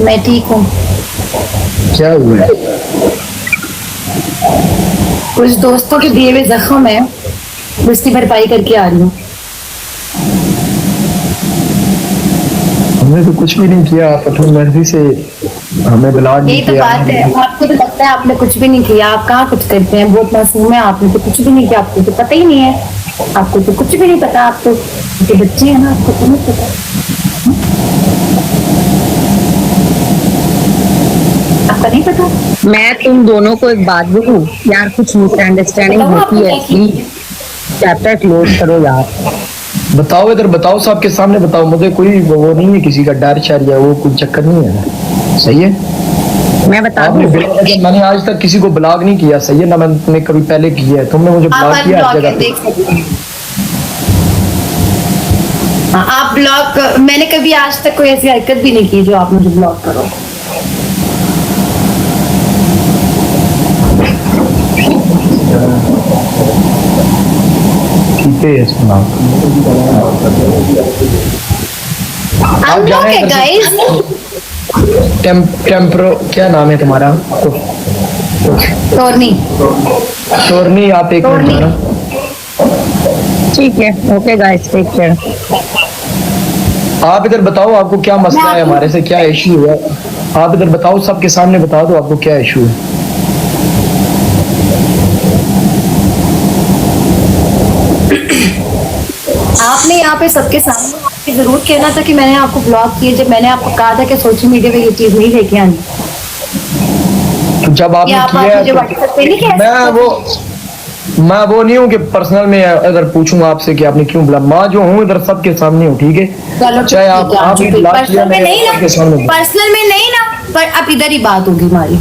मैं ठीक हूँ। क्या हुआ है? कुछ दोस्तों के दिए हुए जख्म है, उसकी भरपाई करके आ रही हूँ। हमने तो कुछ भी नहीं किया, आप अपनी मर्जी से हमें ब्लॉक नहीं यही तो किया। बात है, आपको तो लगता है आपने कुछ भी नहीं किया। आप कहाँ कुछ करते हैं, बहुत मासूम है। आपने तो कुछ भी नहीं किया, आपको तो पता ही नहीं है। आपको तो कुछ भी नहीं पता, आप तो बच्चे हैं ना, आपको तो नहीं पता। आपका नहीं पता। मैं तुम दोनों को एक बात बोलूं यार, कुछ मिसअंडरस्टैंडिंग होती है, प्लीज चैप्टर क्लोज करो यार। बताओ, इधर बताओ, सबके सामने बताओ। मुझे कोई वो नहीं है, किसी का डर शर या वो कोई चक्कर नहीं है। सही है, मैं बता दूं, मैंने आज तक किसी को ब्लॉग नहीं किया। सही है ना, मैंने कभी पहले किया है, तुमने मुझे ब्लॉग किया हर जगह। देख सकते हैं आप ब्लॉग। मैंने कभी आज तक कोई ऐसी हरकत भी नहीं की जो आप मुझे ब्लॉग करो। ठीक है, सुना अनब्लॉक है गाइस। टेम्प्रो क्या नाम है तुम्हारा? टोरनी। टोरनी, आप एक मिनट ना। ठीक है, ओके गाइस, टेक केयर। आप इधर बताओ, आपको क्या मसला है, हमारे से क्या इशू है? आप इधर बताओ, सबके सामने बता दो आपको क्या इशू है। आपने यहाँ पे सबके सामने जरूर कहना था कि मैंने आपको ब्लॉक किया, जब मैंने आपको कहा था कि सोशल मीडिया पे ये चीज नहीं लेके आनी। तो जब आपने आप किया मुझे व्हाट्सएप पे नहीं कह सकते। मैं वो नहीं हूँ कि पर्सनल में अगर पूछूंगा आपसे कि आपने क्यों बुला। माँ जो हूँ इधर सबके सामने हूँ, ठीक है? चाहे आप भी ब्लॉक किया पर्सनल में नहीं ना, सबके सामने। पर्सनल में नहीं ना, पर अब इधर ही बात होगी हमारी।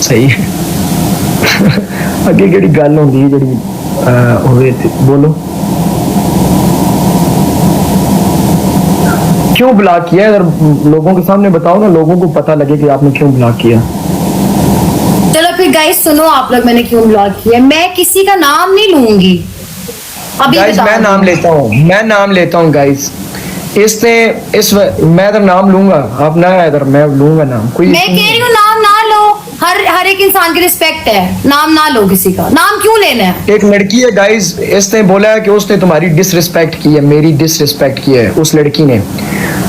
सही है। अगे केड़ी गल होंदी है जेड़ी होवे ते बोलो। क्यों ब्लॉक किया? अगर लोगों के सामने बताओ ना, लोगों को पता लगे कि आपने क्यों ब्लॉक किया। चलो फिर गाइस सुनो, आप लोग मैंने क्यों ब्लॉक किया। मैं किसी का नाम नहीं लूंगी अभी। गाइस मैं नाम लेता हूँ गाइस। मैं इधर नाम लूंगा, आप ना इधर मैं लूंगा नाम। कोई मैं कह रही हूँ नाम ना लो। हर एक इंसान की रिस्पेक्ट है, नाम ना लो किसी का। नाम क्यों लेना है? एक लड़की है गाइस, इसने बोला है कि उसने तुम्हारी डिसरिस्पेक्ट की है, मेरी डिसरिस्पेक्ट की है उस लड़की ने।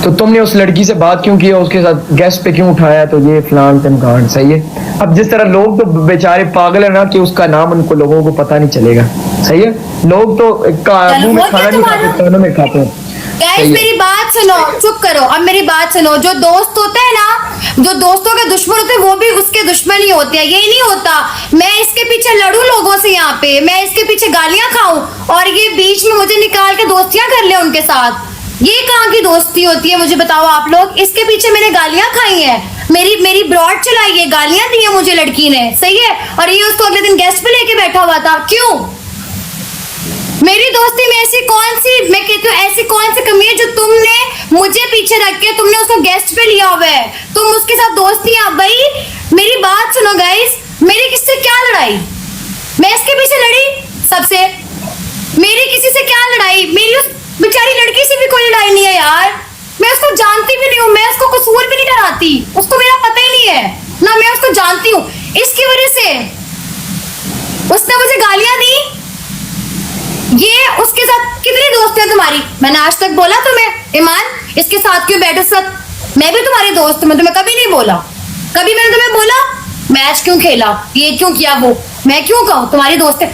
तो तुमने उस लड़की से बात क्यों की, उसके साथ गेस्ट पे क्यों उठाया? तो ये फलान टिमकान। सही है। अब जिस तरह लोग तो बेचारे पागल है ना कि उसका नाम उनको लोगों को पता नहीं चलेगा। सही है। लोग तो मुंह में खाना नहीं खाते, कानों में खाते हैं। गाइस मेरी बात सुनो, चुप करो। अब मेरी बात सुनो। जो दोस्त होते हैं ना, जो दोस्तों के दुश्मन होते हैं, वो भी उसके दुश्मन ही होते हैं। ये नहीं होता मैं इसके पीछे लड़ूं लोगों से, यहाँ पे मैं इसके पीछे गालियां खाऊं और ये बीच में मुझे निकाल के दोस्तियां कर ले उनके साथ। ये कहाँ की दोस्ती होती है, मुझे बताओ आप लोग। इसके पीछे मैंने गालियां खाई है, मेरी ब्रॉड चलाई है, गालियां दी है मुझे लड़की ने। सही है। और ये उसको अगले दिन गेस्ट पे लेके बैठा हुआ था। क्यों? मेरी दोस्ती में ऐसी कौन सी, मैं कहती हूँ ऐसी कौन सी कमी है जो तुमने मुझे पीछे रख के तुमने उसको गेस्ट पे लिया हुआ है? तुम उसके साथ दोस्ती है भाई। मेरी बात सुनो गाइस, मेरी किससे क्या लड़ाई? मैं इसके पीछे लड़ी सबसे? मेरी किसी से क्या लड़ाई? मेरी उस बेचारी लड़की से भी कोई लड़ाई नहीं है यार। मैं उसको जानती भी नहीं हूँ, मैं उसको कसूर भी नहीं कराती, उसको मेरा पता ही नहीं है ना, मैं उसको जानती हूँ। इसकी वजह से उसने मुझे गालियां दी। ये उसके साथ कितनी दोस्ती है तुम्हारी? मैंने आज तक बोला तुम्हें ईमान इसके साथ क्यों बैठो सब? मैं भी तुम्हारी दोस्त हूं, मैं तुम्हें कभी नहीं बोला। कभी मैंने तुम्हें बोला मैच क्यों खेला, ये क्यों किया, वो मैं क्यों कहूँ? तुम्हारी दोस्त है।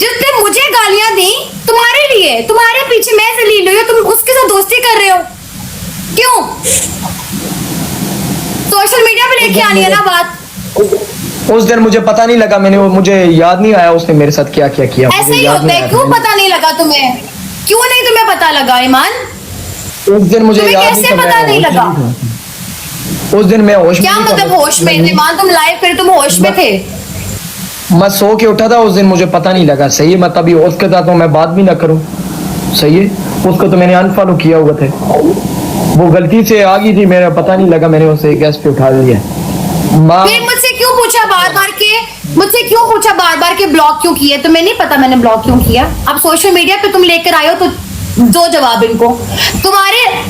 जिसने मुझे गालियां दी तुम्हारे लिए, तुम्हारे पीछे मैं जलील हुई, तुम उसके साथ दोस्ती कर रहे हो क्यों? सोशल मीडिया पे लेके आनी है ना बात। उस दिन मुझे पता नहीं लगा, मुझे याद नहीं आया उसने मेरे साथ क्या क्या किया। ऐसे ही होता है। क्यों पता नहीं लगा तुम्हें? क्यों नहीं तुम्हें पता लगा ईमान? उस दिन मुझे याद कैसे पता नहीं लगा? उस दिन मैं होश में क्या मतलब होश में? ईमान तुम लाइव फिर तुम होश में थे? मैं सो के उठा था उस दिन, मुझे पता नहीं लगा। सही है। मैं तभी उसके साथ मैं बात भी ना करूं। सही है। उसको तो मैंने अनफॉलो किया हुआ था, वो गलती से आ गई थी, मेरा पता नहीं लगा, मैंने उसे गैस पे उठा लिया। फिर मुझसे क्यों पूछा बार बार के ब्लॉक क्यों किए? तुम्हें नहीं पता मैंने ब्लॉक क्यों किया? अब सोशल मीडिया पे तुम लेकर आए हो तो दो जवाब इनको।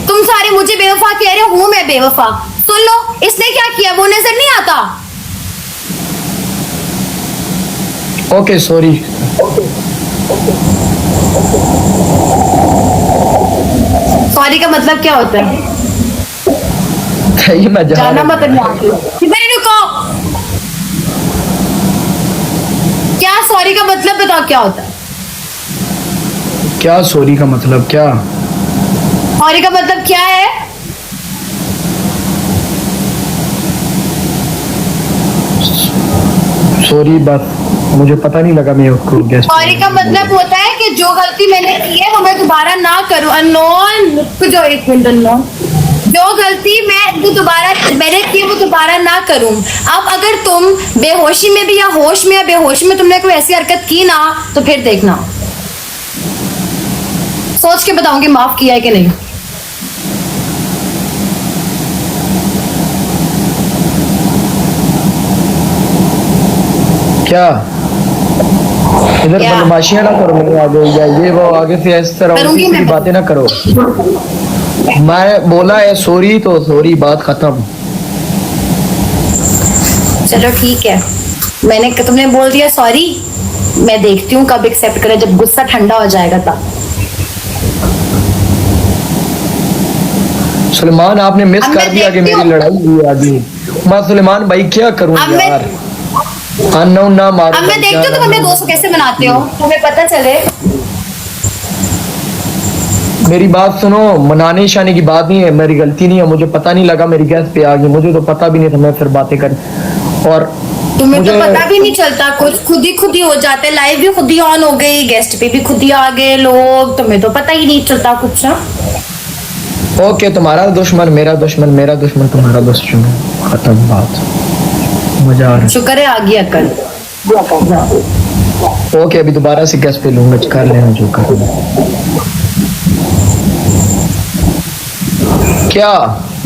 तुम सारे मुझे बेवफा कह रहे हो, हूं मैं बेवफा? सुन लो, इसने क्या किया वो नजर नहीं आता? Okay sorry. सॉरी का मतलब क्या होता है? ये मैं जाना मत यहाँ पे। इधर ही रुको। क्या सॉरी का मतलब बताओ क्या होता है? क्या सॉरी का मतलब क्या? सॉरी का मतलब क्या है? सॉरी बात मुझे पता नहीं लगा, मैं उसको गेस। सॉरी का मतलब होता है कि जो गलती मैंने की है वो मैं दोबारा ना करूं। अननोन जो एक मिनट, अननोन जो गलती मैंने की वो दोबारा ना करूं। अब अगर तुम बेहोशी में भी या होश में या बेहोशी में तुमने कोई ऐसी हरकत की ना, तो फिर देखना, सोच के बताऊंगी माफ किया है कि नहीं। क्या इधर क्या? बदमाशियां ना करो मेरे आगे, या ये वो आगे से इस तरह करूंगी उल्टी मैं। बातें ना करो। मैं बोला है सॉरी तो सॉरी, बात खत्म। चलो ठीक है, तुमने बोल दिया सॉरी, मैं देखती हूँ कब एक्सेप्ट करे, जब गुस्सा ठंडा हो जाएगा तब। सुलेमान आपने मिस अब कर मैं दिया कि देखती मेरी हूँ। लड़ाई हुई आगे। मैं सुलेमान भाई क्या करूं अब मैं- यार, अननोन ना मारो। अब मैं देखती हूँ तुम अपने दोस्त को कैसे मनाते हो, तुम्हें पता चले। मेरी बात सुनो, मनाने शाने की बात नहीं है, मेरी गलती नहीं है, मुझे पता नहीं लगा मेरी गैस पे आ गई, मुझे तो पता भी नहीं था मैं फिर बातें कर। और तुम्हें तो मुझे पता भी नहीं चलता कुछ, खुद ही हो जाते, लाइव भी खुद ही ऑन हो गई, गेस्ट पे भी खुद ही आ गए लोग, तुम्हें तो पता ही नहीं चलता कुछ। ओके, तुम्हारा दुश्मन मेरा दुश्मन, मेरा दुश्मन तुम्हारा दुश्मन, खत्म बात। मजा आ रहा शुक्र है आ गई अकल। है। ओके अभी दोबारा से गैस पे लूंगा, कर लेना जो करना। क्या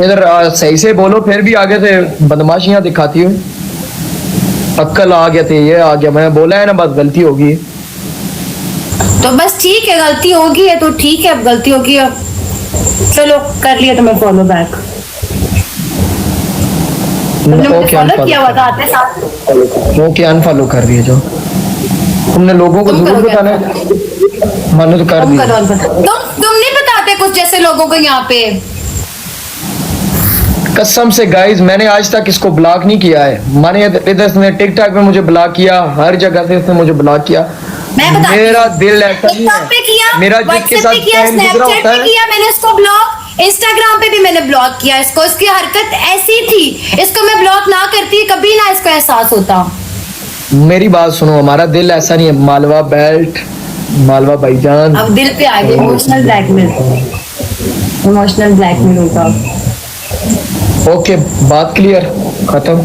इधर सही से बोलो, फिर भी आगे से बदमाशियां दिखाती हो। अक्ल आ गया थे, ये आ गया, मैंने बोला है ना बस गलती होगी। तो बस ठीक है, गलती होगी है तो ठीक है, अब गलती होगी अब चलो कर लिया तुम्हें फॉलो बैक। तुमने मुझे ओके फॉलो किया हुआ था आते साथ। ओके अनफॉलो कर दिए जो तुमने लोगों को तुम जरूर करोगे बताना। मैंने तो कर तुम दिया। करो तुम नहीं बताते कुछ जैसे लोगों को यहाँ पे। कसम से गाइस मैंने आज तक इसको ब्लॉक नहीं किया है। मैंने इधर इसने टिकटॉक में मुझे ब्लॉक किया, हर जगह से इसने मुझे ब्लॉक किया। मैं बताती मेरा हूँ। दिल ऐसा नहीं टिकटॉक पे किया, है, मेरा जिसके व्हाट्सएप साथ पे किया, टाइम गुजरा स्नैपचैट होता पे है। किया मैंने इसको ब्लॉक, इंस्टाग्राम पे भी मैंने ब्लॉक किया इसको। इसकी हरकत ऐसी थी, इसको मैं ब्लॉक ना करती कभी ना इसको एहसास होता। मेरी बात सुनो, हमारा दिल ऐसा नहीं है। मालवा बेल्ट, मालवा भाईजान। अब दिल पे आ गया इमोशनल ब्लैकमेल, इमोशनल ब्लैकमेल होगा। ओके बात क्लियर, खत्म।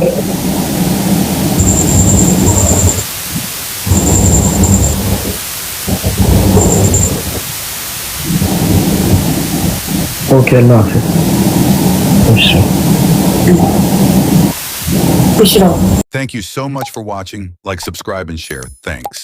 ओके अल्लाह हाफिज। खुश रहो। Thank you so much for watching. Like, subscribe, and share. Thanks.